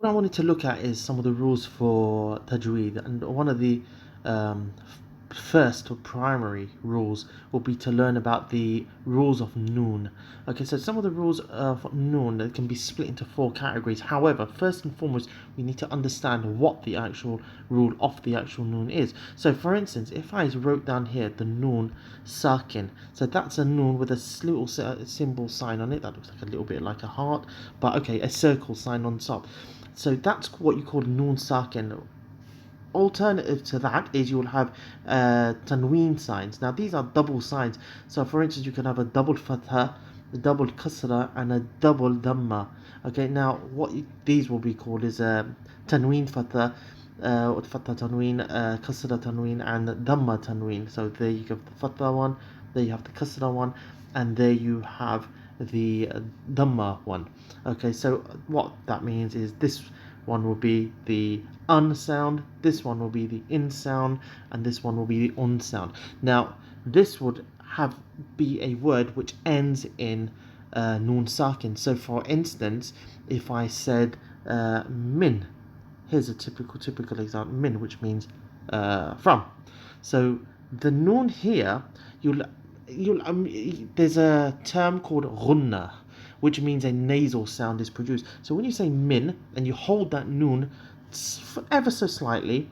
What I wanted to look at is some of the rules for Tajweed, and one of the um, first or primary rules will be to learn about the rules of Nun. Okay, so some of the rules of Nun that can be split into four categories. However, first and foremost, we need to understand what the actual rule of the actual Nun is. So, for instance, if I wrote down here the Nun saakin, so that's a Nun with a little symbol sign on it that looks like a little bit like a heart, but okay, a circle sign on top. So that's what you call Nun saakin. Alternative to that is you'll have Tanween signs. Now these are double signs. So for instance, you can have a double fatha, a double kasra, and a double dhamma. Okay, now these will be called is Tanween fatha, fatha tanween, kasra tanween, and dhamma tanween. So there you have the fatha one, there you have the kasra one, and there you have the dhamma one. Okay, so what that means is this one will be the un sound, this one will be the in sound, and this one will be the on sound. Now, this would be a word which ends in nun sakin. So, for instance, if I said min, here's a typical example, min, which means from. So the nun here, you'll there's a term called ghunna, which means a nasal sound is produced. So when you say min and you hold that nun ever so slightly,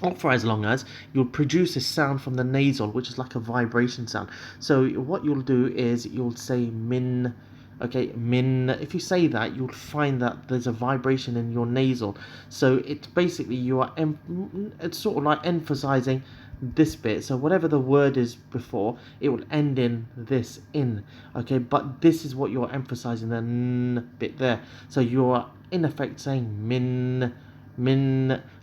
or for as long as, you'll produce a sound from the nasal, which is like a vibration sound. So what you'll do is you'll say min. Okay, min. If you say that, you'll find that there's a vibration in your nasal. So it's basically it's sort of like emphasizing this bit. So whatever the word is before, it will end in this in. Okay, but this is what you're emphasizing, the n bit there. So you're in effect saying min.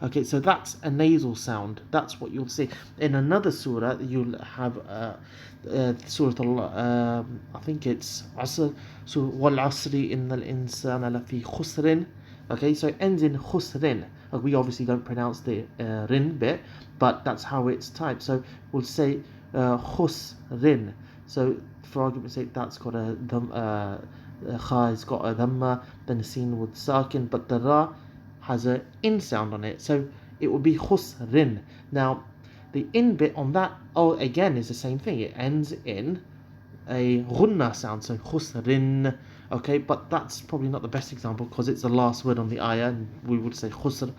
Okay, so that's a nasal sound. That's what you'll see. In another surah, you'll have surah I think it's Asr. So wal asri innal insana lafi khusrin. Okay, so it ends in khusrin. We obviously don't pronounce the rin bit, but that's how it's typed. So we'll say khusrin. So for argument's sake, that's got a kha has got a dhamma, then a sin with sakin, but the ra has a in sound on it, so it will be khusrin. Now, the in bit on that, again, is the same thing. It ends in a ghunna sound, so khusrin. Okay, but that's probably not the best example because it's the last word on the ayah, and we would say khusr.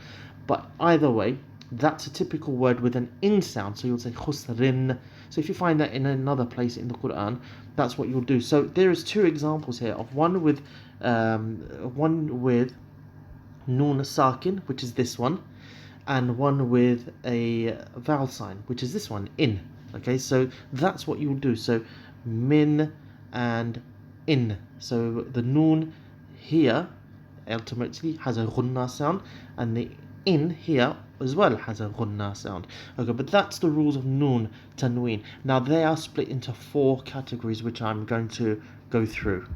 But either way, that's a typical word with an in sound, so you'll say khusrin. So if you find that in another place in the Quran, that's what you'll do. So there is two examples here of one with nun sakin, which is this one, and one with a vowel sign, which is this one, in. Okay, so that's what you'll do. So min and in. So the nun here ultimately has a ghunna sound, and the in here as well has a ghunna sound. Okay, but that's the rules of Nun Tanween. Now they are split into four categories, which I'm going to go through.